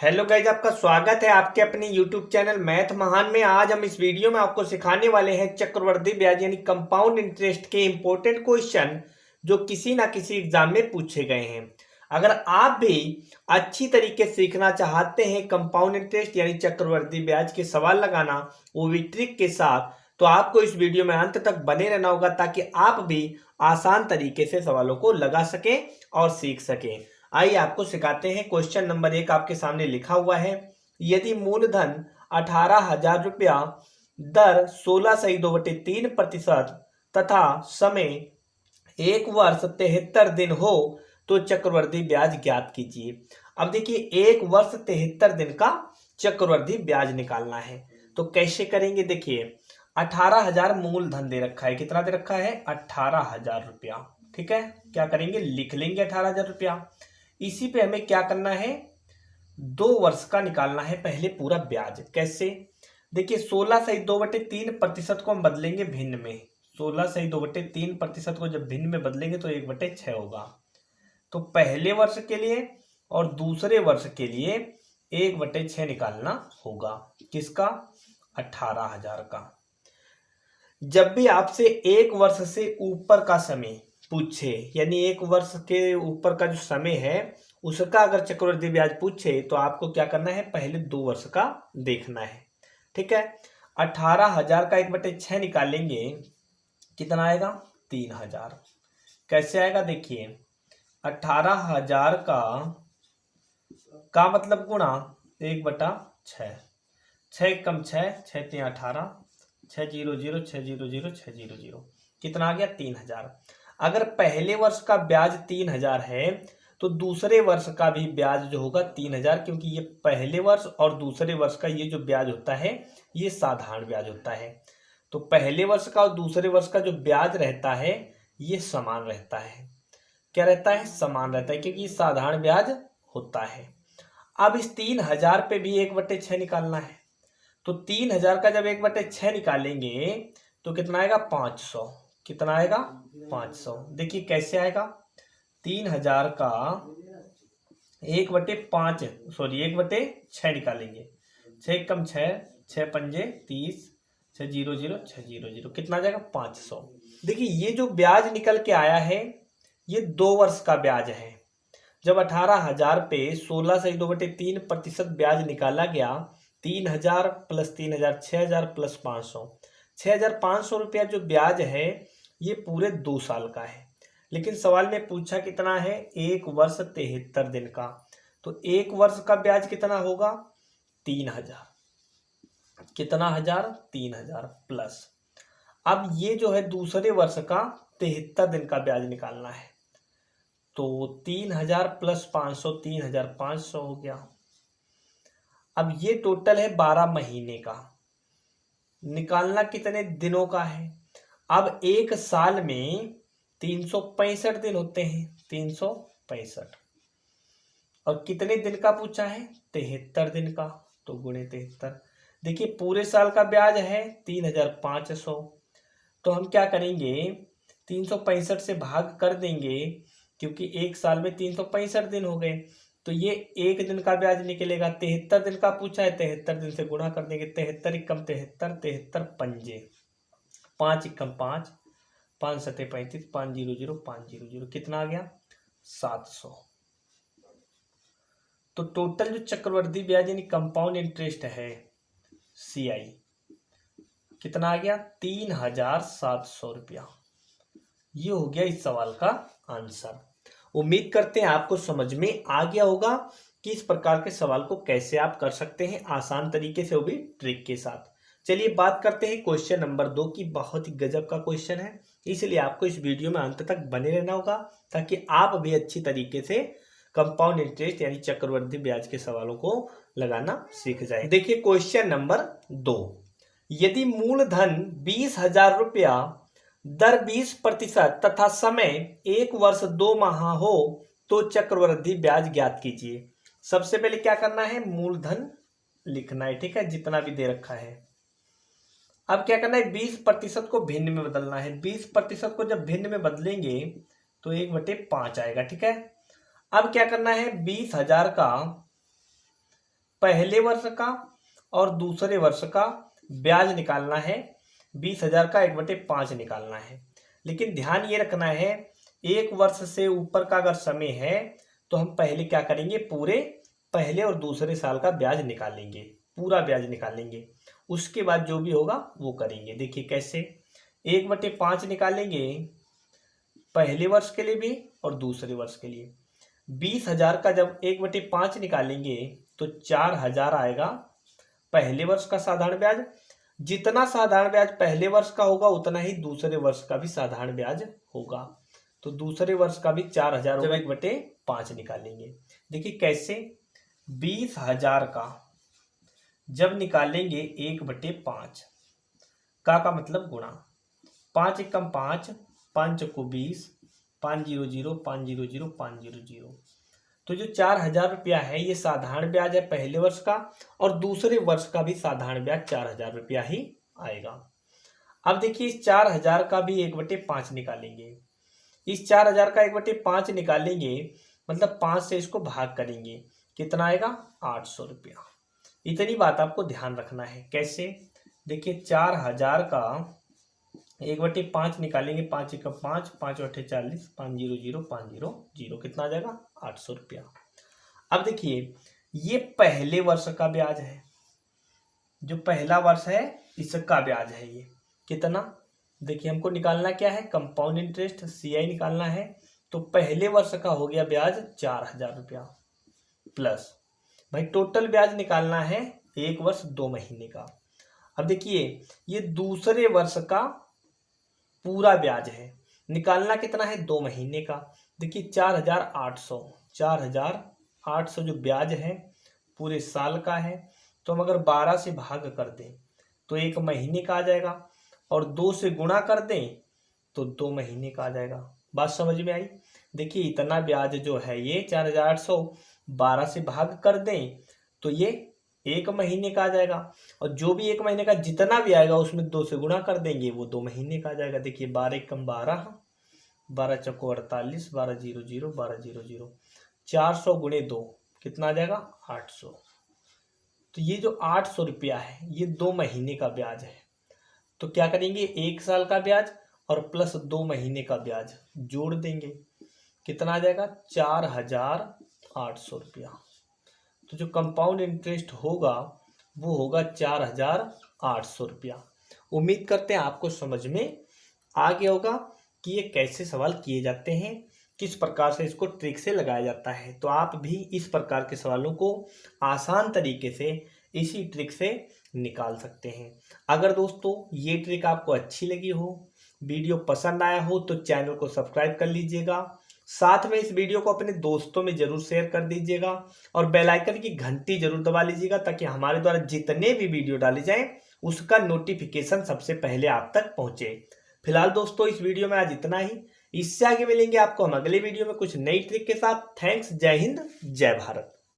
Hello guys, आपका स्वागत है आपके अपने यूट्यूब चैनल मैथ महान में। आज हम इस वीडियो में आपको सिखाने वाले हैं चक्रवृद्धि ब्याज यानी कंपाउंड इंटरेस्ट के इंपॉर्टेंट क्वेश्चन जो किसी ना किसी एग्जाम में पूछे गए हैं। अगर आप भी अच्छी तरीके से सीखना चाहते हैं कंपाउंड इंटरेस्ट यानी चक्रवृद्धि ब्याज के सवाल लगाना, वो भी ट्रिक के साथ, तो आपको इस वीडियो में अंत तक बने रहना होगा ताकि आप भी आसान तरीके से सवालों को लगा सकें और सीख सकें। आइए आपको सिखाते हैं। क्वेश्चन नंबर 1 आपके सामने लिखा हुआ है। यदि मूलधन 18,000 रुपया, दर 16/2/3% तथा समय 1 वर्ष 73 दिन हो तो चक्रवृद्धि ब्याज ज्ञात कीजिए। अब देखिए, 1 वर्ष 73 दिन का चक्रवृद्धि ब्याज निकालना है तो कैसे करेंगे। देखिए, 18,000 मूलधन दे रखा है। कितना दे रखा है? 18,000 रुपया। ठीक है, क्या करेंगे? लिख लेंगे 18,000 रुपया। इसी पे हमें क्या करना है? 2 वर्ष का निकालना है पहले पूरा ब्याज। कैसे? देखिए, 16/2/3% को हम बदलेंगे भिन्न में। 16/2/3% को जब भिन्न में बदलेंगे तो 1/6 होगा। तो पहले वर्ष के लिए और दूसरे वर्ष के लिए 1/6 निकालना होगा। किसका? 18,000 का। जब भी आपसे 1 वर्ष से ऊपर का समय पूछे, यानी 1 वर्ष के ऊपर का जो समय है उसका अगर चक्रवृद्धि ब्याज पूछे तो आपको क्या करना है? पहले 2 वर्ष का देखना है। ठीक है, 18,000 का 1/6 निकालेंगे, कितना आएगा? 3,000। कैसे आएगा? देखिए, 18,000 का मतलब गुणा 1/6। 6 कम 6, 6 3 18, 600 600 600, कितना आ गया? 3,000। अगर पहले वर्ष का ब्याज 3,000 है तो दूसरे वर्ष का भी ब्याज जो होगा 3,000, क्योंकि ये पहले वर्ष और दूसरे वर्ष का ये जो ब्याज होता है ये साधारण ब्याज होता है। तो पहले वर्ष का और दूसरे वर्ष का जो ब्याज रहता है ये समान रहता है। क्या रहता है? समान रहता है, क्योंकि ये साधारण ब्याज होता है। अब इस 3,000 पे भी 1/6 निकालना है। तो 3,000 का जब 1/6 निकालेंगे तो कितना आएगा? 500। कितना आएगा? 500। देखिए कैसे आएगा? 3,000 का 1/6 निकालेंगे। 6 कम 6, 6 पंजे 30, 600 600, कितना आ जाएगा? 500। देखिए, ये जो ब्याज निकल के आया है ये 2 वर्ष का ब्याज है। जब 18,000 पे 16/2/3% ब्याज निकाला गया, 3,000 प्लस 3,000 6,000 प्लस 500, 6,500 रुपया जो ब्याज है ये पूरे 2 साल का है। लेकिन सवाल में पूछा कितना है? 1 वर्ष 73 दिन का। तो 1 वर्ष का ब्याज कितना होगा? 3,000। कितना हजार? 3,000 प्लस। अब ये जो है दूसरे वर्ष का 73 दिन का ब्याज निकालना है। तो 3,000 प्लस 500, 3,500 हो गया। अब ये टोटल है 12 महीने का। निकालना कितने दिनों का है? अब 1 साल में 365 दिन होते हैं। 365 और कितने दिन का पूछा है? 73 दिन का। तो गुणे 73। देखिए, पूरे साल का ब्याज है 3,500। तो हम क्या करेंगे? 365 से भाग कर देंगे, क्योंकि 1 साल में 365 दिन हो गए। तो ये 1 दिन का ब्याज निकलेगा। 73 दिन का पूछा है, 73 दिन से गुणा कर देंगे। 73 एकम 73, 73 पंजे 5 एकम 5, 5 सते 35, 500 500, कितना आ गया? 700। तो टोटल जो चक्रवृद्धि ब्याज यानी कंपाउंड इंटरेस्ट है CI, कितना आ गया? 3,700 रुपया। ये हो गया इस सवाल का आंसर। उम्मीद करते हैं आपको समझ में आ गया होगा कि इस प्रकार के सवाल को कैसे आप कर सकते हैं आसान तरीके से, वो भी ट्रिक के साथ। चलिए बात करते हैं क्वेश्चन नंबर 2 की। बहुत ही गजब का क्वेश्चन है, इसलिए आपको इस वीडियो में अंत तक बने रहना होगा ताकि आप भी अच्छी तरीके से कंपाउंड इंटरेस्ट यानी चक्रवृद्धि ब्याज के सवालों को लगाना सीख जाए। देखिए क्वेश्चन नंबर 2। यदि मूलधन 20,000 रुपया, दर 20% तथा समय 1 वर्ष 2 माह हो तो चक्रवृद्धि ब्याज ज्ञात कीजिए। सबसे पहले क्या करना है? मूलधन लिखना है। ठीक है, जितना भी दे रखा है। अब क्या करना है? 20% को भिन्न में बदलना है। 20% को जब भिन्न में बदलेंगे तो 1/5 आएगा। ठीक है, अब क्या करना है? 20,000 का पहले वर्ष का और दूसरे वर्ष का ब्याज निकालना है। 20,000 का 1/5 निकालना है। लेकिन ध्यान ये रखना है, एक वर्ष से ऊपर का अगर समय है तो हम पहले क्या करेंगे, पूरे पहले और दूसरे साल का ब्याज निकालेंगे, पूरा ब्याज निकालेंगे। उसके बाद जो भी होगा वो करेंगे। देखिए कैसे, 1/5 निकालेंगे पहले वर्ष के लिए भी और दूसरे वर्ष के लिए। 20,000 का जब 1/5 निकालेंगे तो 4,000 आएगा पहले वर्ष का साधारण ब्याज। जितना साधारण ब्याज पहले वर्ष का होगा उतना ही दूसरे वर्ष का भी साधारण ब्याज होगा। तो दूसरे वर्ष का भी 4,000 जब 1/5 निकालेंगे। देखिए कैसे, 20,000 का जब निकालेंगे 1/5 का मतलब गुणा, 5 एकम 5, 5 को 20, 500 500 500। तो जो 4,000 रुपया है ये साधारण ब्याज है पहले वर्ष का, और दूसरे वर्ष का भी साधारण ब्याज 4,000 रुपया ही आएगा। अब देखिए इस 4,000 का भी 1/5 निकालेंगे। इस 4,000 का 1/5 निकालेंगे मतलब 5 से इसको भाग करेंगे, कितना आएगा, 800 रुपया। इतनी बात आपको ध्यान रखना है। कैसे, देखिए 4,000 का 1/5 निकालेंगे, 5 एकम 5, 5 × 8 = 40, 500 500, कितना आ जाएगा, 800 रुपया। अब देखिए ये पहले वर्ष का ब्याज है, जो पहला वर्ष है इसका ब्याज है ये कितना। देखिए हमको निकालना क्या है, कंपाउंड इंटरेस्ट CI निकालना है। तो पहले वर्ष का हो गया ब्याज 4,000 रुपया, प्लस भाई टोटल ब्याज निकालना है 1 वर्ष 2 महीने का। अब देखिए ये दूसरे वर्ष का पूरा ब्याज है, निकालना कितना है, 2 महीने का। देखिए 4,800 जो ब्याज है पूरे साल का है। तो हम अगर 12 से भाग कर दें तो 1 महीने का आ जाएगा, और 2 से गुणा कर दें तो 2 महीने का आ जाएगा। बात समझ में आई। देखिए इतना ब्याज जो है ये 4,800, 12 से भाग कर दें तो ये 1 महीने का आ जाएगा, और जो भी 1 महीने का जितना भी आएगा उसमें 2 से गुणा कर देंगे वो 2 महीने का आ जाएगा। देखिए 12 एकम 12, 12 चौको 48, 1200 1200, 400 गुणे 2 कितना आ जाएगा, 800। तो ये जो 800 रुपया है ये 2 महीने का ब्याज है। तो क्या करेंगे, 1 साल का ब्याज और प्लस 2 महीने का ब्याज जोड़ देंगे, कितना आ जाएगा, 4,800 रुपया। तो जो कंपाउंड इंटरेस्ट होगा वो होगा 4,800 रुपया। उम्मीद करते हैं आपको समझ में आ गया होगा कि ये कैसे सवाल किए जाते हैं, किस प्रकार से इसको ट्रिक से लगाया जाता है। तो आप भी इस प्रकार के सवालों को आसान तरीके से इसी ट्रिक से निकाल सकते हैं। अगर दोस्तों ये ट्रिक आपको अच्छी लगी हो, वीडियो पसंद आया हो तो चैनल को सब्सक्राइब कर लीजिएगा। साथ में इस वीडियो को अपने दोस्तों में जरूर शेयर कर दीजिएगा, और बेल आइकन की घंटी जरूर दबा लीजिएगा ताकि हमारे द्वारा जितने भी वीडियो डाले जाएं उसका नोटिफिकेशन सबसे पहले आप तक पहुंचे। फिलहाल दोस्तों इस वीडियो में आज इतना ही। इससे आगे मिलेंगे आपको हम अगले वीडियो में कुछ नई ट्रिक के साथ। थैंक्स, जय हिंद, जय भारत।